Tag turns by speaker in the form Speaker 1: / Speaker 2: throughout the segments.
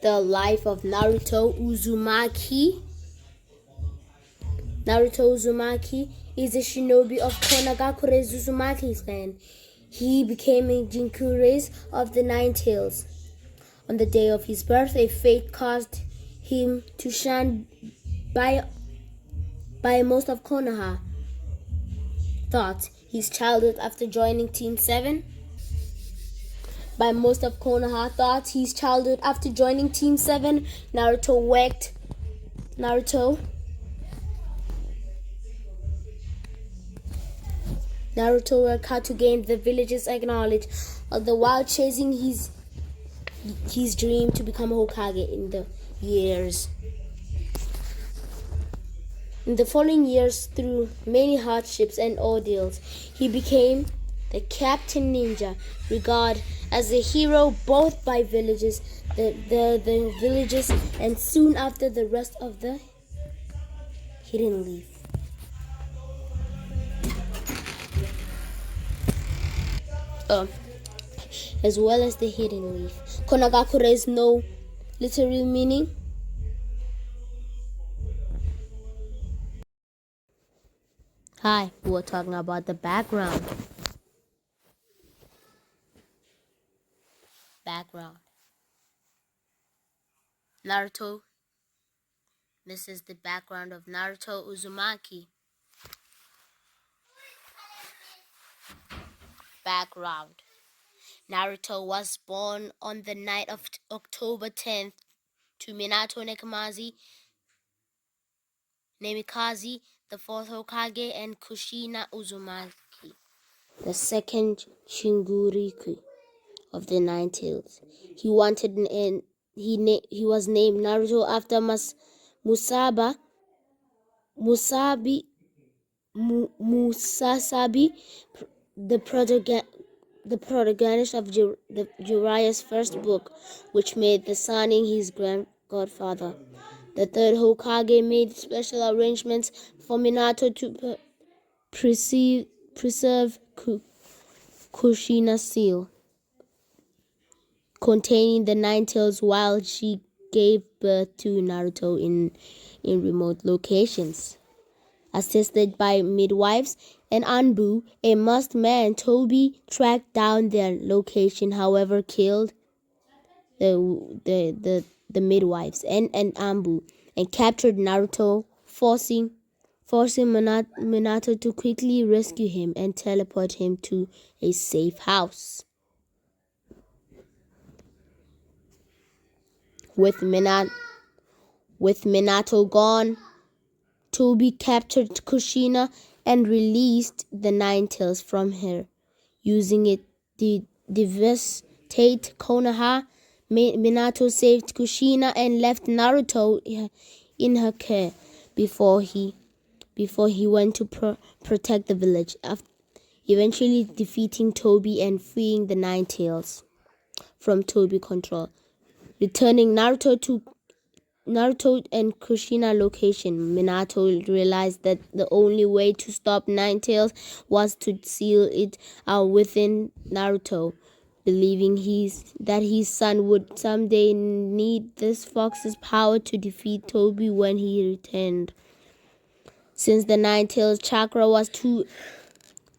Speaker 1: The life of Naruto Uzumaki. Naruto Uzumaki is a shinobi of Konagakure's Uzumaki clan. He became a Jinkure's of the Nine Tails. On the day of his birth, a fate caused him to shine by most of Konoha thought his childhood after joining Team 7. By most of Konoha thought his childhood after joining Team 7, Naruto worked hard to gain the village's acknowledgement, all the while chasing his dream to become Hokage in the following years, through many hardships and ordeals, he became the Captain Ninja, regarded as a hero both by the villagers, and soon after the rest of the Hidden Leaf. As well as the Hidden Leaf. Konagakure is no literal meaning. Hi, we're talking about the background. Naruto. This is the background of Naruto Uzumaki. Background. Naruto was born on the night of October 10th to Minato Namikaze, the fourth Hokage, and Kushina Uzumaki, the second Shinguriki of the Nine Tails. He was named Naruto after Musasabi, the protagonist of Jiraiya's first book, which made the Sannin his godfather. The third Hokage made special arrangements for Minato to preserve Kushina's seal containing the Nine Tails while she gave birth to Naruto in remote locations. Assisted by midwives and Anbu, a masked man, Toby, tracked down their location, however killed the midwives and Anbu, and captured Naruto, forcing Minato to quickly rescue him and teleport him to a safe house. With Minato gone, Toby captured Kushina and released the Nine Tails from her. Using it to devastate Konoha, Minato saved Kushina and left Naruto in her care before he went to protect the village, eventually defeating Toby and freeing the Nine Tails from Toby control. Returning Naruto and Kushina location, Minato realized that the only way to stop Nine Tails was to seal it out within Naruto, believing that his son would someday need this fox's power to defeat Toby when he returned. Since the Nine Tails chakra was too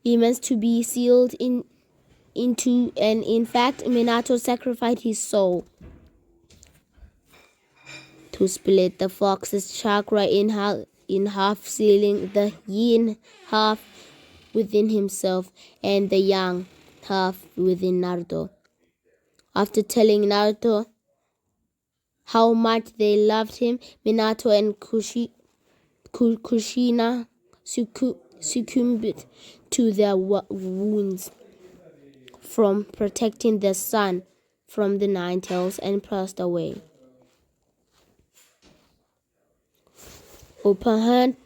Speaker 1: immense to be sealed into, and in fact, Minato sacrificed his soul to split the fox's chakra in half, sealing the yin half within himself and the yang half within Naruto. After telling Naruto how much they loved him, Minato and Kushina succumbed to their wounds from protecting their son from the Nine Tails and passed away. Open hand,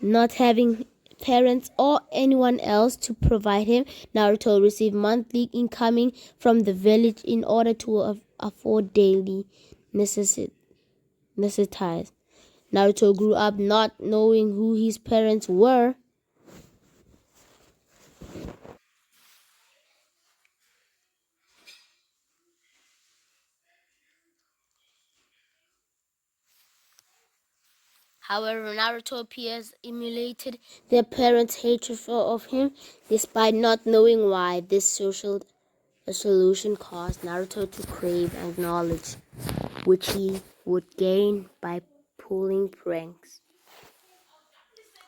Speaker 1: not having parents or anyone else to provide him, Naruto received monthly income from the village in order to afford daily necessities. Naruto grew up not knowing who his parents were. However, Naruto appears emulated their parents' hatred of him, despite not knowing why. This social solution caused Naruto to crave knowledge, which he would gain by pulling pranks.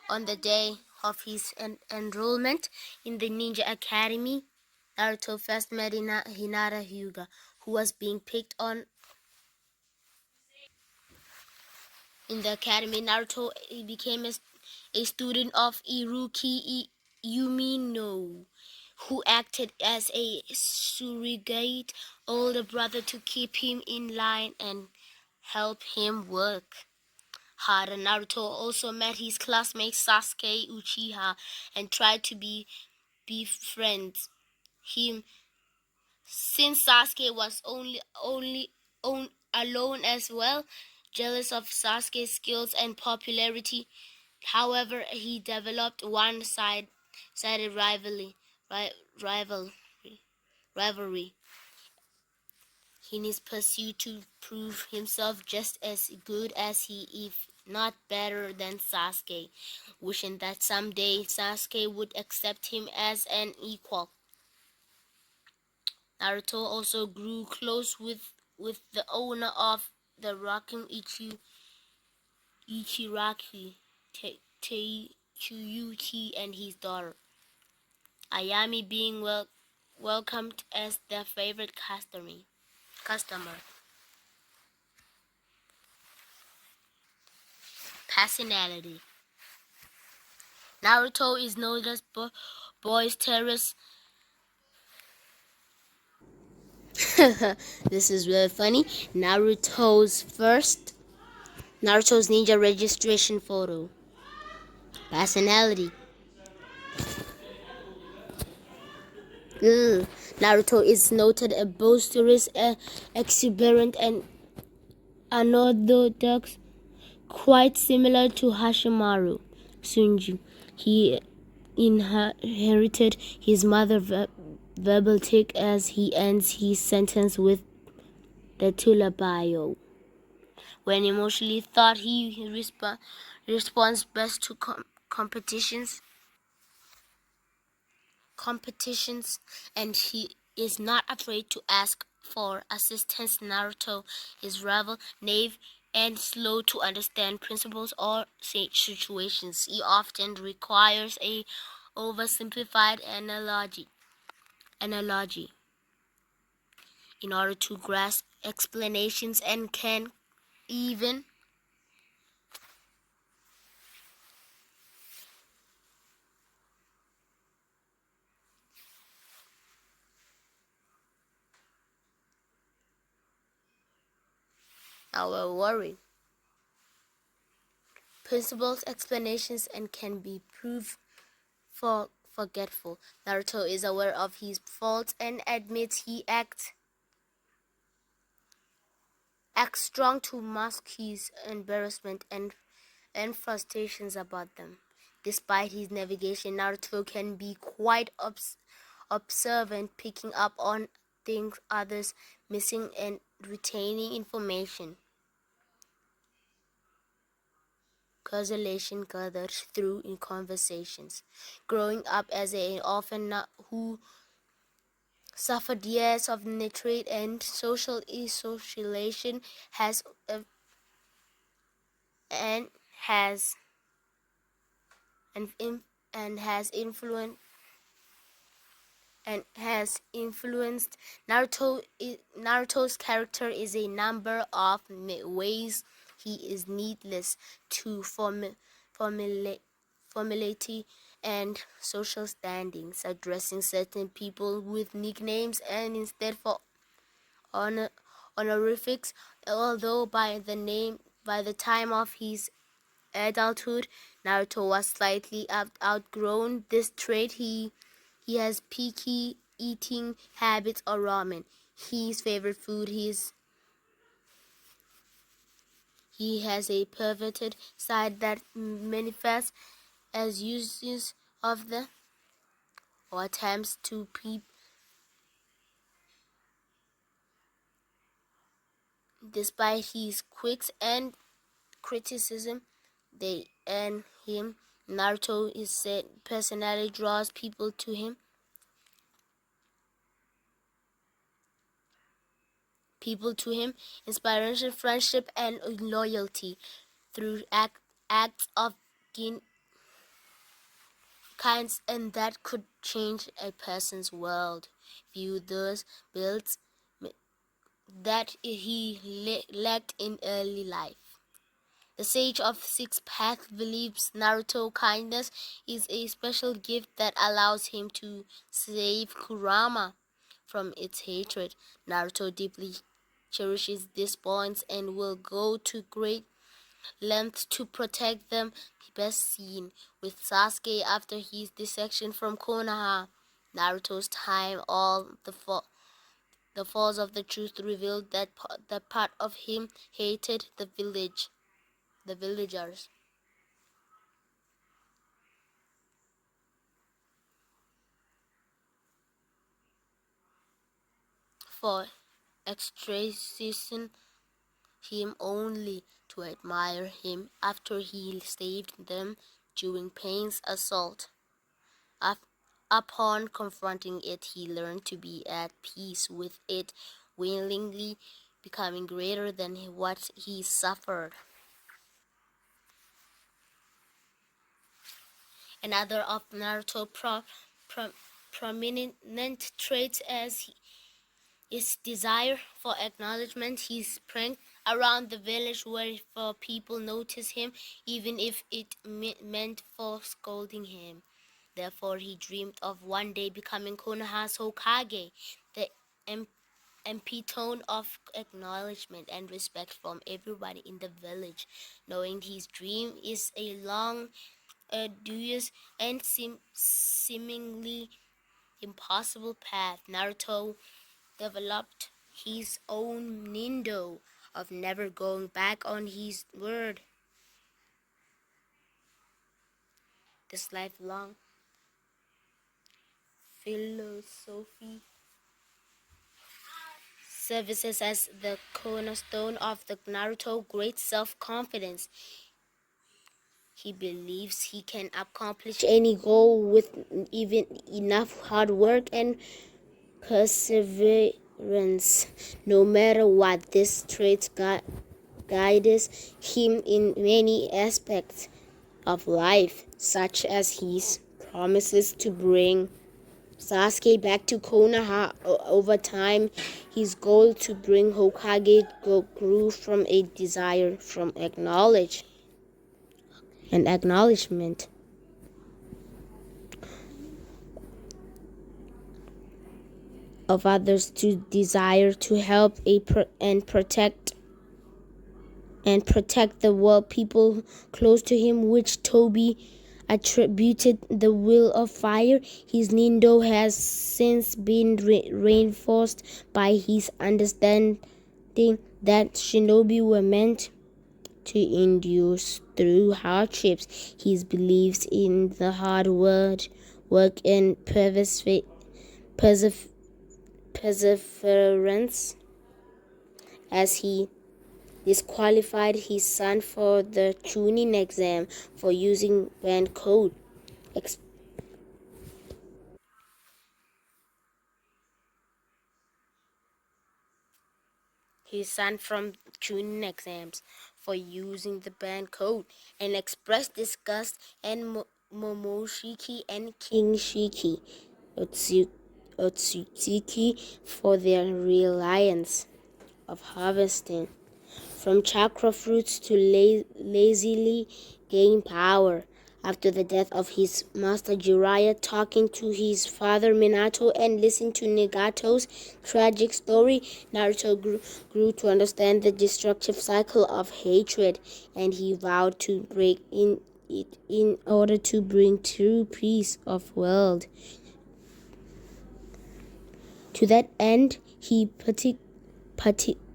Speaker 1: On the day of his enrollment in the Ninja Academy, Naruto first met Hinata Hyuga, who was being picked on in the academy. Naruto became a student of Iruki Yumino, who acted as a surrogate older brother to keep him in line and help him work harder. Naruto also met his classmate Sasuke Uchiha and tried to befriend him. Since Sasuke was alone as well, jealous of Sasuke's skills and popularity. However, he developed one-sided rivalry in his pursuit to prove himself just as good as he, if not better than Sasuke, wishing that someday Sasuke would accept him as an equal. Naruto also grew close with the owner of the Raken Ichiraki, Teiyuchi, and his daughter Ayami, being welcomed as their favorite customer. Personality. Naruto is known as boisterous. This is really funny. Naruto's ninja registration photo. Personality. Ugh. Naruto is noted as boisterous, exuberant, and unorthodox, quite similar to Hashimaru Sunji. He inherited his mother's verbal tick as he ends his sentence with the Tulabayo. When emotionally thought, he responds best to competitions, and he is not afraid to ask for assistance. Naruto is rather naive and slow to understand principles or situations. He often requires a oversimplified analogy in order to grasp explanations, and can even our worry principles explanations and can be proved forgetful. Naruto is aware of his faults and admits he acts strong to mask his embarrassment and frustrations about them. Despite his navigation, Naruto can be quite observant, picking up on things others missing and retaining information. Causation gathered through in conversations. Growing up as an orphan who suffered years of neglect and social isolation and has and, and has influenced Naruto. Naruto's character is a number of ways. He is needless to formality and social standings, addressing certain people with nicknames and instead for honorifics. Although by the time of his adulthood, Naruto was slightly outgrown this trait. He has picky eating habits or ramen. His favorite food he has a perverted side that manifests as uses of the or attempts to peep. Despite his quirks and criticism, they and him. Naruto is said personally draws people to him. Inspiration, friendship, and loyalty through acts of kinds, and that could change a person's world view. Thus builds that he lacked in early life. The Sage of Six Paths believes Naruto kindness is a special gift that allows him to save Kurama from its hatred. Naruto deeply cherishes these bonds and will go to great lengths to protect them. Best seen with Sasuke after his defection from Konoha. Naruto's time, all the falls of the truth revealed that the part of him hated the villagers. For extracting him only to admire him after he saved them during Pain's assault. Upon confronting it, he learned to be at peace with it, willingly becoming greater than what he suffered. Another of Naruto's prominent traits as his desire for acknowledgement. He sprang around the village where people notice him, even if it meant for scolding him. Therefore, he dreamed of one day becoming Konoha's Hokage, the epitome of acknowledgement and respect from everybody in the village. Knowing his dream is a long, arduous, and seemingly impossible path, Naruto developed his own nindo of never going back on his word. This lifelong philosophy services as the cornerstone of the Naruto great self-confidence. He believes he can accomplish any goal with even enough hard work and perseverance. No matter what, this trait guides him in many aspects of life, such as his promises to bring Sasuke back to Konoha. Over time, his goal to bring Hokage grew from a desire from acknowledgement of others to desire to help and protect the world people close to him, which Toby attributed the will of fire. His nindo has since been reinforced by his understanding that shinobi were meant to endure through hardships. He believes in the hard work and perseverance, as he disqualified his son for the tuning exam for using banned code. His son from tuning exams for using the banned code and expressed disgust and Momoshiki and King Shiki Otsutsuki for their reliance of harvesting from chakra fruits to lazily gain power. After the death of his master Jiraiya, talking to his father Minato and listening to Nagato's tragic story, Naruto grew to understand the destructive cycle of hatred, and he vowed to break it in order to bring true peace of world. To that end, he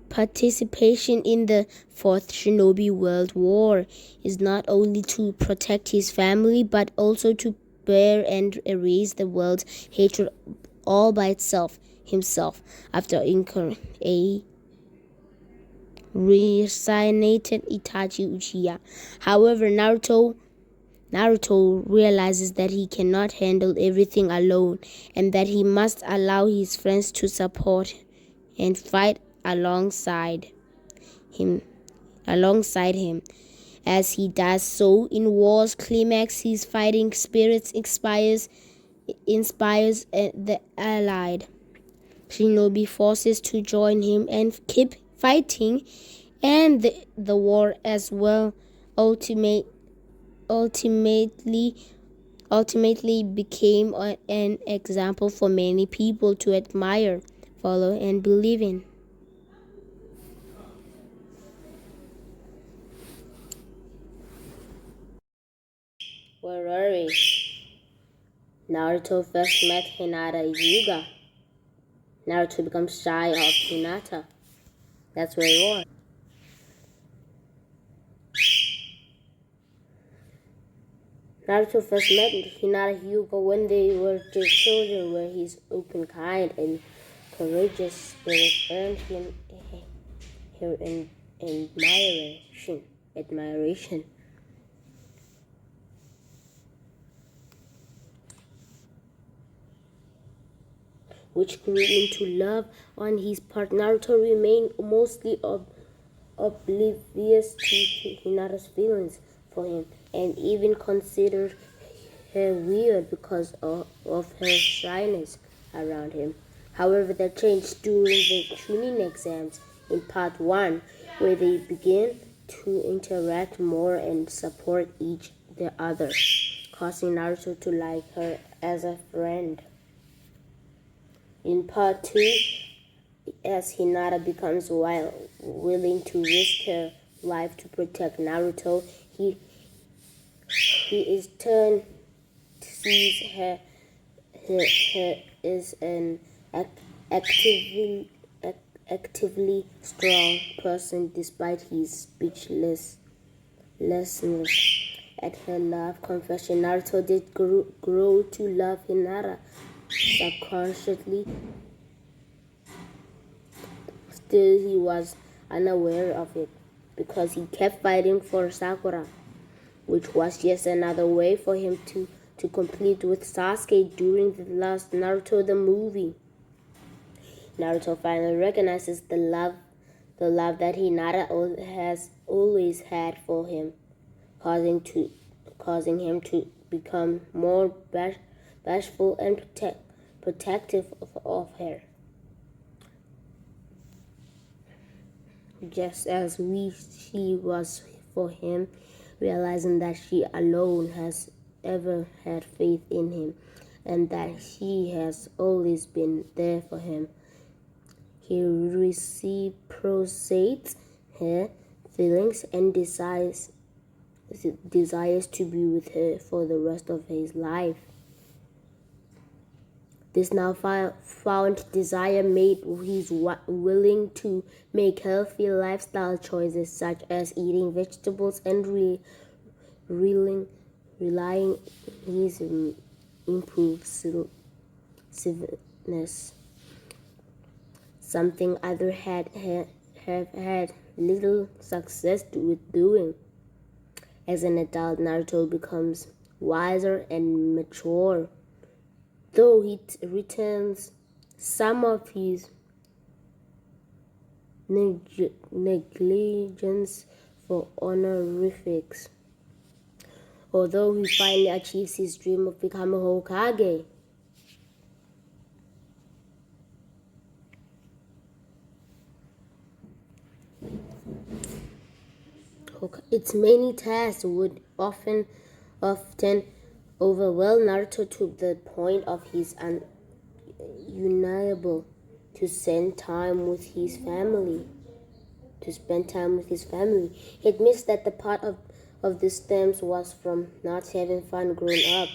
Speaker 1: participation in the Fourth Shinobi World War is not only to protect his family, but also to bear and erase the world's hatred all by himself. After incurring a resignated Itachi Uchiha. However, Naruto realizes that he cannot handle everything alone and that he must allow his friends to support and fight alongside him. As he does so in War's climax, his fighting spirit inspires the allied shinobi forces to join him and keep fighting, and the war as well ultimately became an example for many people to admire, follow, and believe in. Where are we? Naruto first met Hinata Hyuga. Naruto becomes shy of Hinata. That's where we are. Naruto first met Hinata Hyuga when they were just children, where his open, kind, and courageous spirit earned him her admiration. Which grew into love on his part. Naruto remained mostly oblivious to Hinata's feelings for him, and even considered her weird because of her shyness around him. However, that changed during the Chunin exams in part 1, where they began to interact more and support each the other, causing Naruto to like her as a friend. In part 2, as Hinata becomes willing to risk her life to protect Naruto, he is turn sees her as an actively strong person despite his speechlessness. At her love confession, Naruto did grow to love Hinata subconsciously. Still, he was unaware of it because he kept fighting for Sakura, which was just another way for him to complete with Sasuke during the last Naruto the movie. Naruto finally recognizes the love that Hinata has always had for him, causing him to become more bashful and protective of her. Just as she was for him, realizing that she alone has ever had faith in him and that she has always been there for him. He reciprocates her feelings and desires to be with her for the rest of his life. This now found desire made he's willing to make healthy lifestyle choices such as eating vegetables and relying his improved civilness. Something others have had little success with doing. As an adult, Naruto becomes wiser and mature, though he retains some of his negligence for honorifics. Although he finally achieves his dream of becoming Hokage. Its many tasks would often overwhelm Naruto to the point of his unable to spend time with his family. He admits that the part of this stems was from not having fun growing up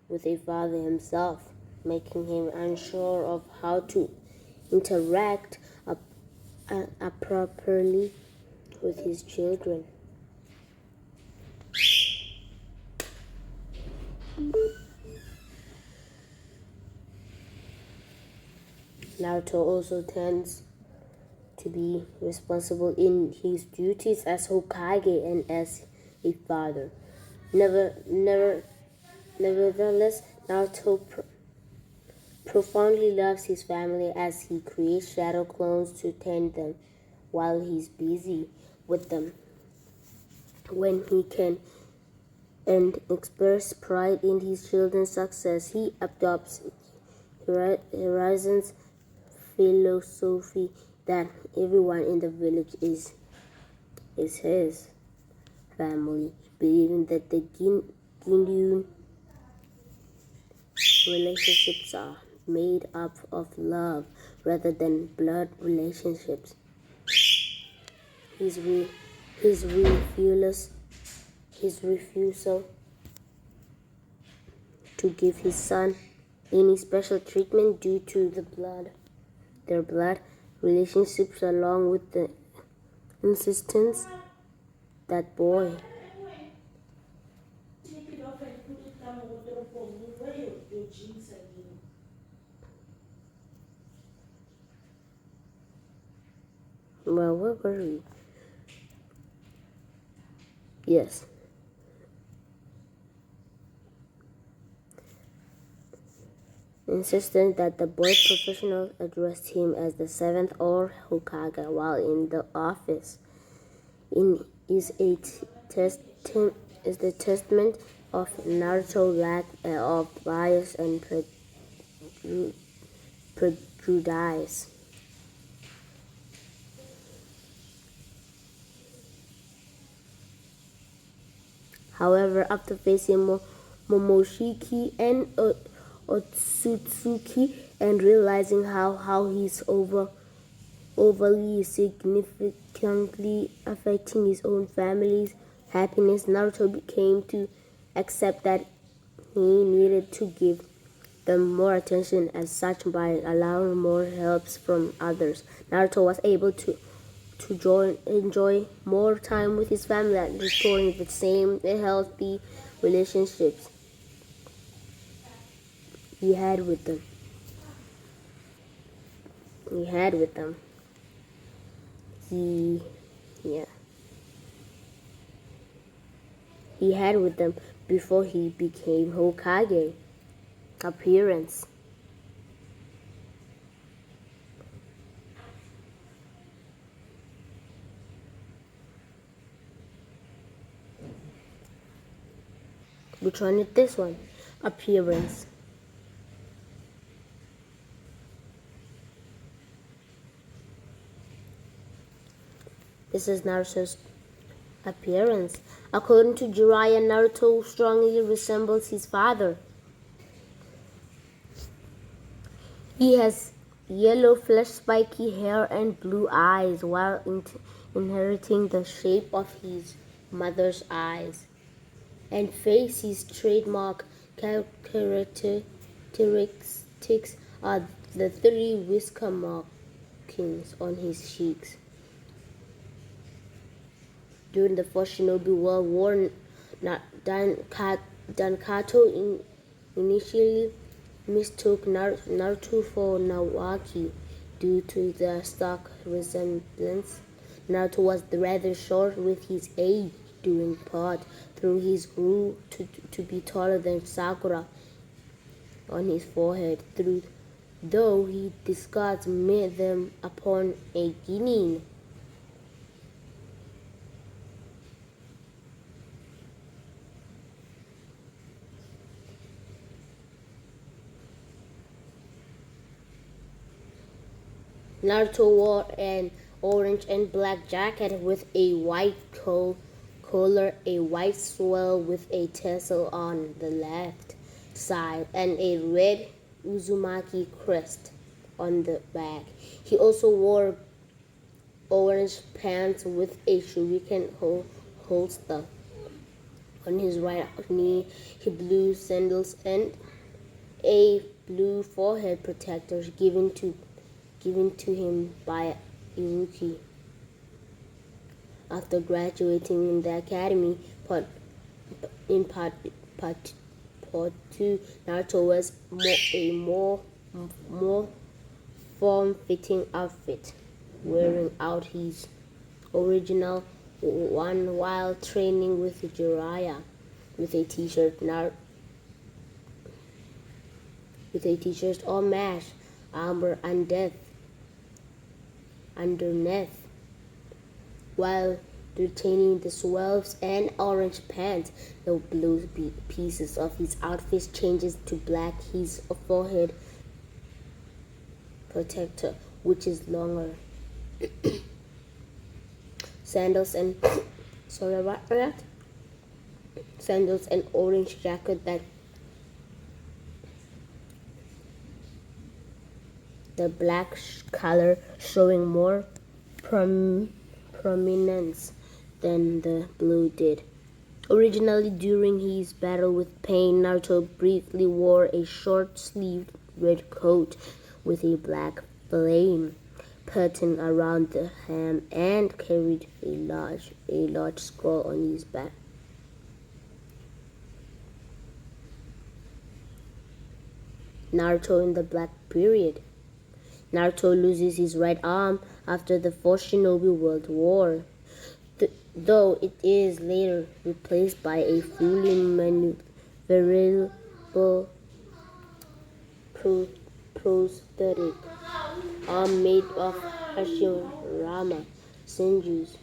Speaker 1: with a father himself, making him unsure of how to interact properly with his children. Naruto also tends to be responsible in his duties as Hokage and as a father. Nevertheless, Naruto profoundly loves his family as he creates shadow clones to tend them while he's busy with them. When he can and express pride in his children's success, he adopts Horizon's philosophy that everyone in the village is his family, believing that the Ginyu relationships are made up of love rather than blood relationships. His refusal to give his son any special treatment due to their blood relationships, along with the insistence that boy well, where were we? Yes. Insistent that the boy professional addressed him as the seventh or Hokage while in the office. Is the testament of Naruto's lack of bias and prejudice. However, after facing Momoshiki and Otsutsuki and realizing how he's overly significantly affecting his own family's happiness, Naruto came to accept that he needed to give them more attention as such by allowing more helps from others. Naruto was able to enjoy more time with his family and restoring the same healthy relationships he had with them. He had with them. He had with them before he became Hokage. Appearance. Which one is this one? Appearance. This is Naruto's appearance. According to Jiraiya, Naruto strongly resembles his father. He has yellow flesh spiky hair and blue eyes while inheriting the shape of his mother's eyes and face. His trademark characteristics are the 3 whisker markings on his cheeks. During the First Shinobi World War, Dankato initially mistook Naruto for Nawaki due to their stark resemblance. Naruto was rather short with his age, due in part through his grew to be taller than Sakura on his forehead, though he discards them upon a Genin. Naruto wore an orange and black jacket with a white collar, a white swirl with a tassel on the left side, and a red Uzumaki crest on the back. He also wore orange pants with a shuriken holster on his right knee. He blue sandals and a blue forehead protector given to him by Iruki. After graduating in the academy, part 2, Naruto was a more form-fitting outfit. wearing out his original one while training with Jiraiya with a t-shirt or mesh armor underneath, while retaining the swells and orange pants. The blue pieces of his outfit changes to black. His forehead protector, which is longer. Sandals and sandals and orange jacket that the black color showing more prominence than the blue did. Originally, during his battle with Pain, Naruto briefly wore a short-sleeved red coat with a black flame pattern around the hem and carried a large scroll on his back. Naruto in the Black Period. Naruto loses his right arm after the Fourth Shinobi World War, though it is later replaced by a fully maneuverable prosthetic arm made of Hashirama Senju's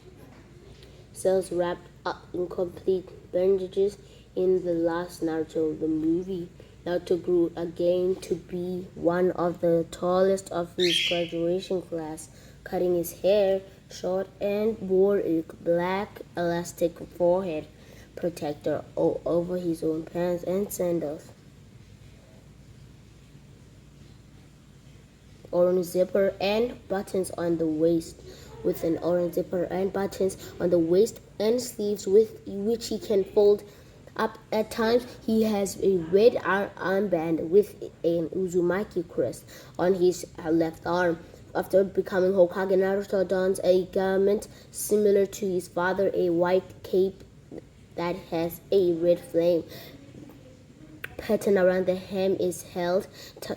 Speaker 1: cells wrapped up in complete bandages. In the last Naruto, the movie, Naruto grew again to be one of the tallest of his graduation class, cutting his hair short and wore a black elastic forehead protector all over his own pants and sandals. Orange zipper and buttons on the waist, with an orange zipper and buttons on the waist and sleeves with which he can fold up at times. He has a red armband with an Uzumaki crest on his left arm. After becoming Hokage, Naruto dons a garment similar to his father, a white cape that has a red flame pattern around the hem is held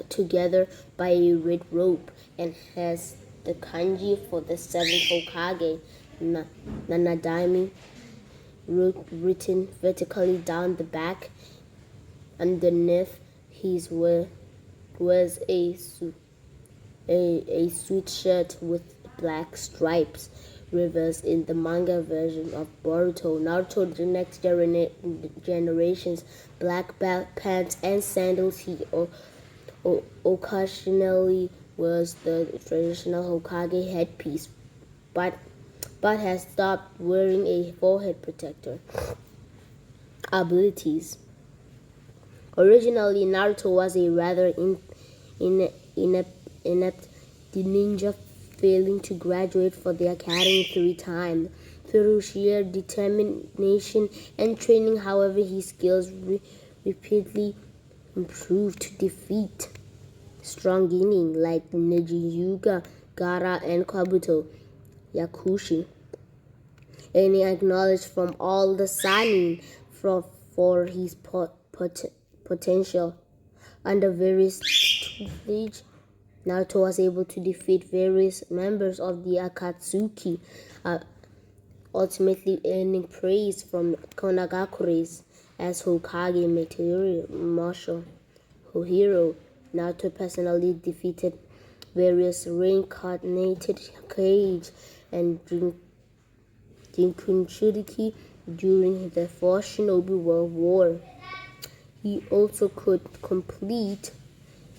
Speaker 1: together by a red rope and has the kanji for the seventh Hokage, Nanadaime, written vertically down the back. Underneath his was a sweatshirt with black stripes, reversed in the manga version of Boruto. Naruto, the next generation's black pants and sandals. He occasionally wears the traditional Hokage headpiece, but has stopped wearing a forehead protector. Abilities. Originally, Naruto was a rather inept ninja, failing to graduate for the academy 3 times. Through sheer determination and training, however, his skills repeatedly improved to defeat strong genin like Neji Hyuga, Gaara, and Kabuto Yakushi, and he acknowledged from all the Sannin for his potential. Under various tutelage, Naruto was able to defeat various members of the Akatsuki, ultimately earning praise from Konagakure's as Hokage Material Marshal Hiro. Naruto personally defeated various reincarnated Kage and Jinchuriki during the Fourth Shinobi World War. He also could compete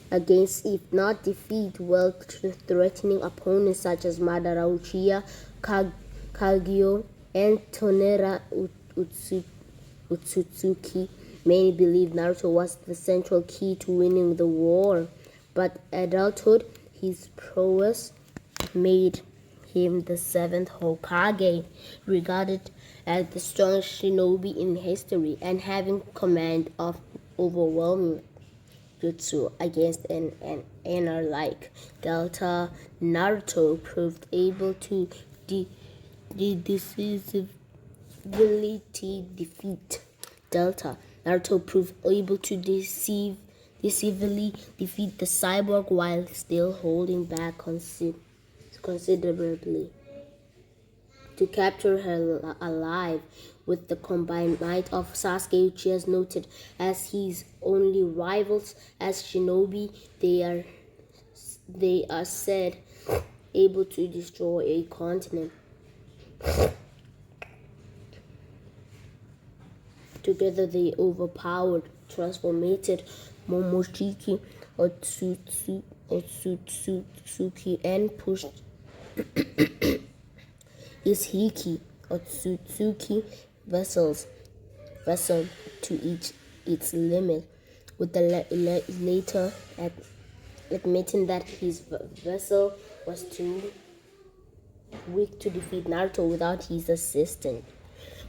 Speaker 1: against, if not defeat, well-threatening opponents such as Madara Uchiha, Kagyo, and Tonera Utsutsuki. Many believe Naruto was the central key to winning the war, but adulthood, his prowess made him the 7th Hokage, regarded as the strongest shinobi in history, and having command of overwhelming jutsu against an inner like Delta. Naruto proved able to decisively defeat Delta. Naruto proved able to decisively defeat the cyborg while still holding back considerably to capture her alive. With the combined might of Sasuke, Uchiha noted as his only rivals as shinobi, they are said able to destroy a continent. Together they overpowered, transformed Momoshiki Otsutsuki and pushed Ishiki Otsutsuki vessel to its limit, with the later admitting that his vessel was too weak to defeat Naruto without his assistance.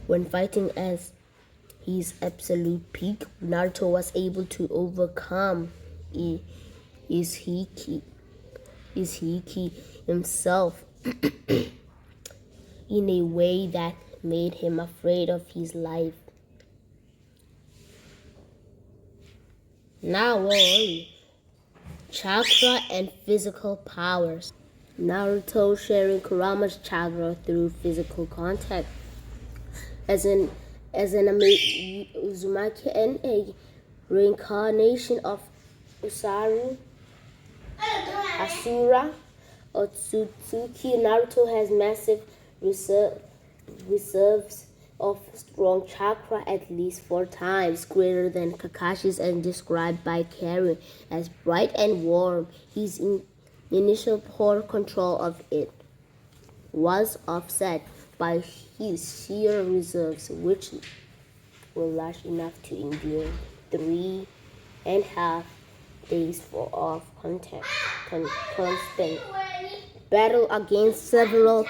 Speaker 1: When fighting as his absolute peak, Naruto was able to overcome Ishiki himself in a way that made him afraid of his life. Now chakra and physical powers. Naruto sharing Kurama's chakra through physical contact. As an Uzumaki and a reincarnation of Asura Otsutsuki, Naruto has massive reserves of strong chakra, at least 4 times greater than Kakashi's, and described by Karen as bright and warm. His initial poor control of it was offset by his sheer reserves, which were large enough to endure 3.5 days of constant battle against several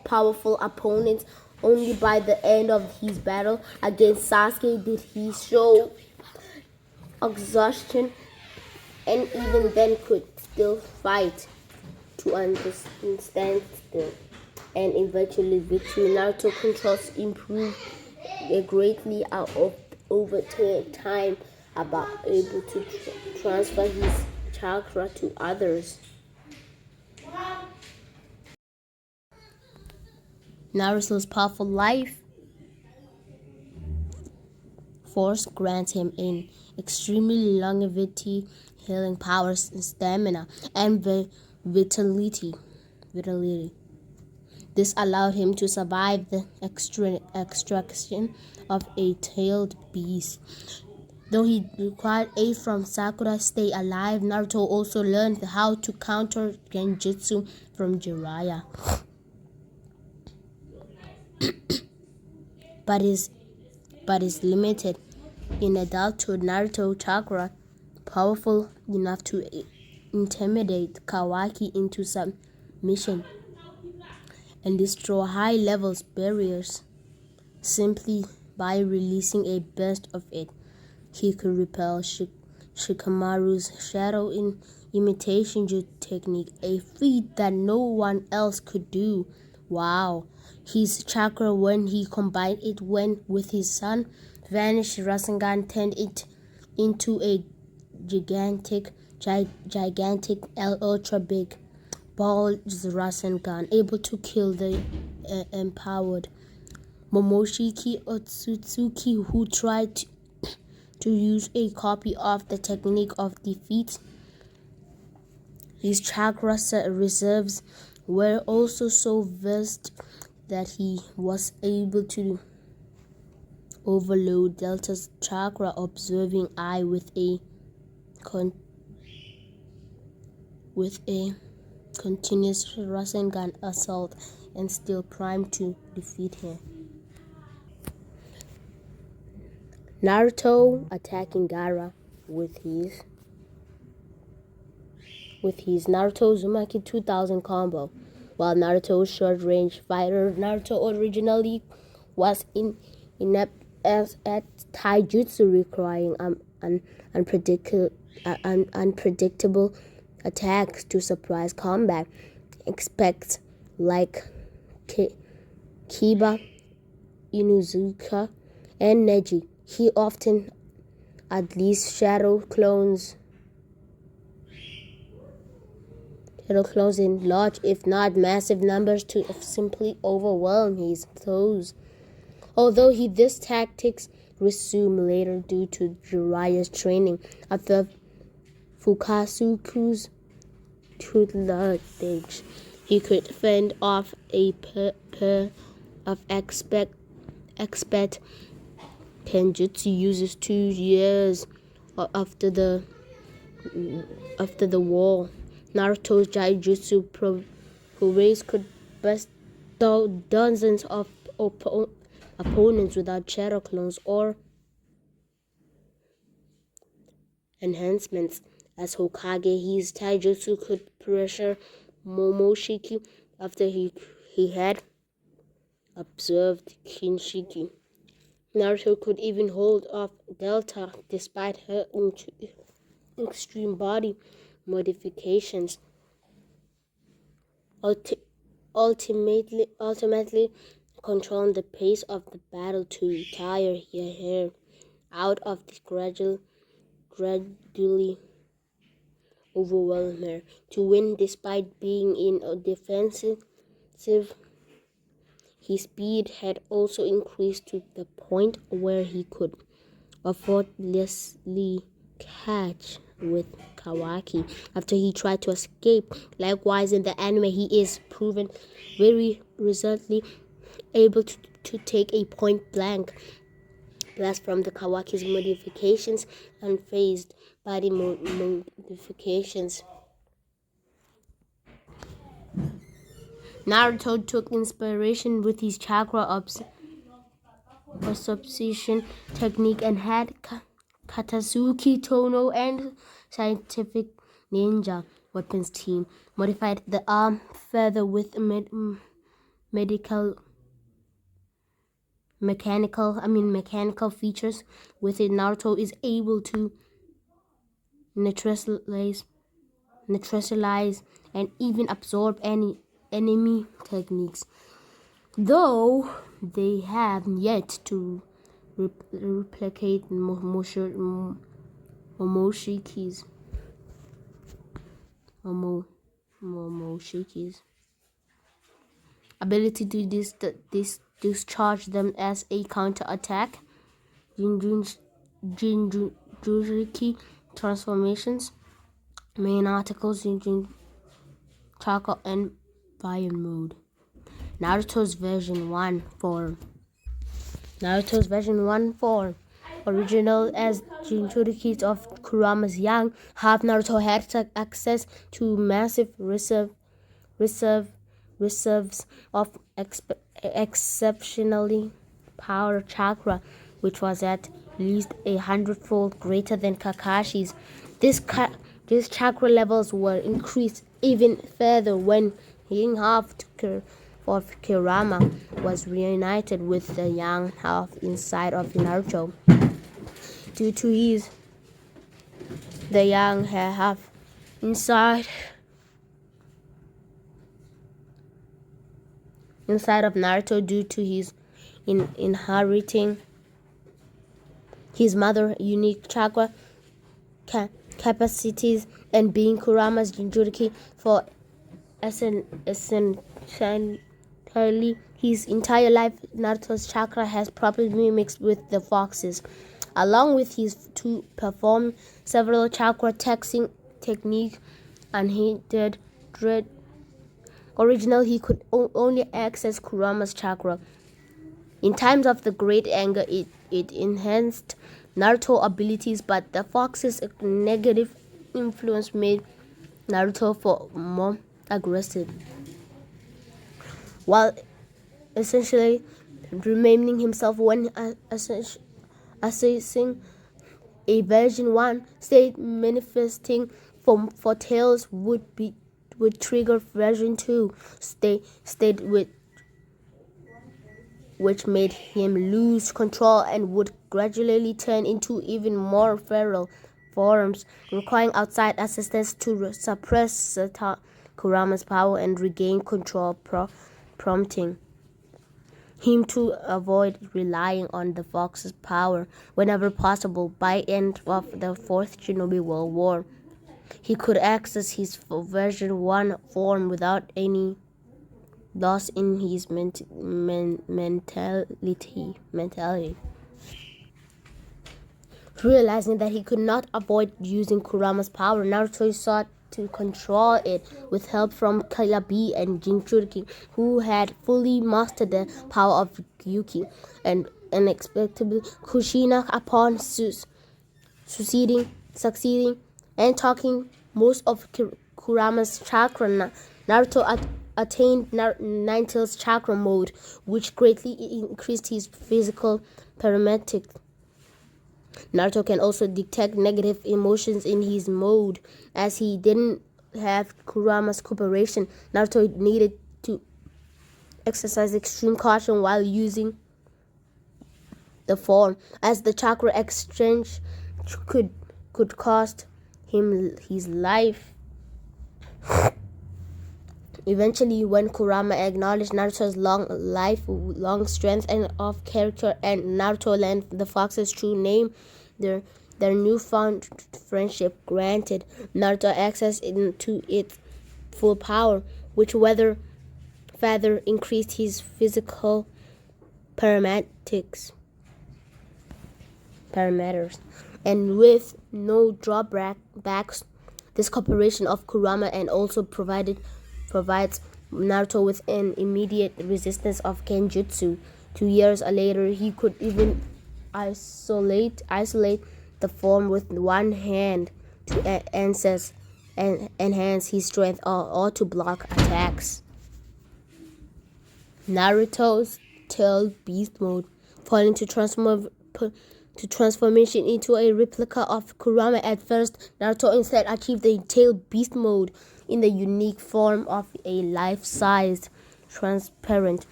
Speaker 1: powerful opponents. Only by the end of his battle against Sasuke did he show exhaustion, and even then could still fight to understand still. And eventually victory. Naruto controls improved greatly over time, about able to transfer his chakra to others. Naruto's powerful life force grants him an extremely longevity, healing powers, stamina, and vitality. This allowed him to survive the extraction of a tailed beast. Though he required aid from Sakura to stay alive, Naruto also learned how to counter genjutsu from Jiraiya. but is limited. In adulthood, Naruto chakra powerful enough to intimidate Kawaki into submission and destroy high levels barriers. Simply by releasing a burst of it, he could repel Shikamaru's shadow in imitation technique, a feat that no one else could do. Wow. His chakra, when he combined it with his son, vanished Rasengan, turned it into a gigantic, ultra big ball Rasengan, able to kill the empowered Momoshiki Otsutsuki, who tried to use a copy of the technique of defeat. His chakra reserves were also so vast that he was able to overload Delta's chakra observing eye with a continuous Rasengan assault, and still primed to defeat him. Naruto attacking Gaara with his Naruto Uzumaki 2000 combo. While Naruto's short-range fighter, Naruto originally was inept at taijutsu, requiring unpredictable attacks to surprise combat. Expect like Kiba, Inuzuka, and Neji. He often unleashed shadow clones close in large, if not massive numbers, to simply overwhelm his foes. Although this tactics resumed later due to Jiraiya's training after Fukasuku's tutelage, he could fend off a pair of expert Kenjutsu uses 2 years after the war. Naruto's Jaijutsu prowess could best dozens of opponents without shadow clones or enhancements. As Hokage, his taijutsu could pressure Momoshiki after he had observed Kinshiki. Naruto could even hold off Delta despite her extreme body modifications. Ultimately controlling the pace of the battle to tire her out of the gradually overwhelm her. To win despite being in a defensive, his speed had also increased to the point where he could effortlessly catch with Kawaki after he tried to escape. Likewise, in the anime, he is proven very resolutely able to take a point-blank blast from the Kawaki's modifications unfazed by the modifications. Naruto took inspiration with his chakra absorption technique and had Katasuki Tono and Scientific Ninja weapons team modified the arm further with mechanical features. With it, Naruto is able to neutralize and even absorb any enemy techniques, though they have yet to replicate Momoshiki's ability to discharge them as a counter-attack. Jinchuriki transformations, main articles, Chakra and Fire mode. Naruto's version 1 form. Original as Jinchuriki of Kurama's young half, Naruto had access to massive reserves of exceptionally powered chakra, which was at least 100-fold greater than Kakashi's. These chakra levels were increased even further when young half of Kurama was reunited with the young half inside of Naruto. Due to the young half inside of Naruto, due to his inheriting his mother's unique chakra capacities and being Kurama's Jinchuriki for essentially his entire life, Naruto's chakra has properly mixed with the fox's. Along with his to perform several chakra taxing techniques, and he did original he could only access Kurama's chakra. In times of the great anger, it enhanced Naruto's abilities, but the fox's negative influence made Naruto more aggressive, while essentially remaining himself when assessing a version 1 state. Manifesting for Tails would trigger version 2 state which made him lose control and would gradually turn into even more feral forms, requiring outside assistance to suppress Kurama's power and regain control, prompting him to avoid relying on the fox's power whenever possible. By end of the Fourth Shinobi World War, He could access his version 1 form without any loss in his mentality. Realizing that he could not avoid using Kurama's power, Naruto sought to control it with help from Kailabi and Jinchuriki, who had fully mastered the power of Gyuki. And unexpectedly, Kushina, upon succeeding and talking most of Kurama's chakra, Naruto attained Nine-Tails chakra mode, which greatly increased his physical parametric. Naruto can also detect negative emotions in his mode. As he didn't have Kurama's cooperation, Naruto needed to exercise extreme caution while using the form, as the chakra exchange could cost him his life. Eventually, when Kurama acknowledged Naruto's long strength and of character, and Naruto learned the fox's true name, their newfound friendship granted Naruto access into its full power, which further increased his physical parameters. And with no drawbacks, this cooperation of Kurama and also provides Naruto with an immediate resistance of Genjutsu. 2 years later, he could even isolate the form with one hand to enhance his strength or to block attacks. Naruto's tail beast mode, falling to transformation into a replica of Kurama. At first, Naruto instead achieved the tail beast mode in the unique form of a life-sized, transparent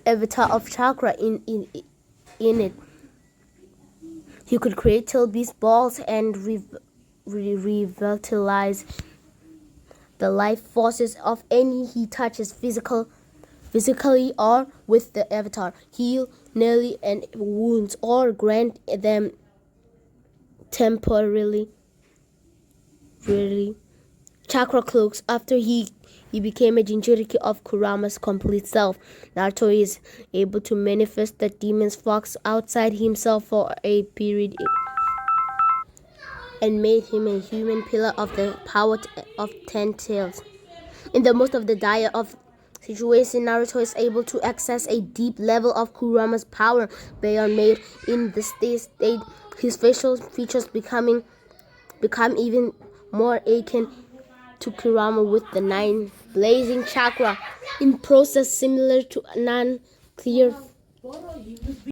Speaker 1: avatar of chakra. In it, he could create tail beast balls and revitalize the life forces of any he touches physically or with the avatar, heal nearly and wounds, or grant them temporarily chakra cloaks. After he became a Jinchuriki of Kurama's complete self, Naruto is able to manifest the demon's fox outside himself for a period and made him a human pillar of the power of 10 tails. In the most of the dire of situation, Naruto is able to access a deep level of Kurama's power beyond made. In this state, his facial features become even more akin to Kurama, with the 9 blazing chakra in process similar to non-clear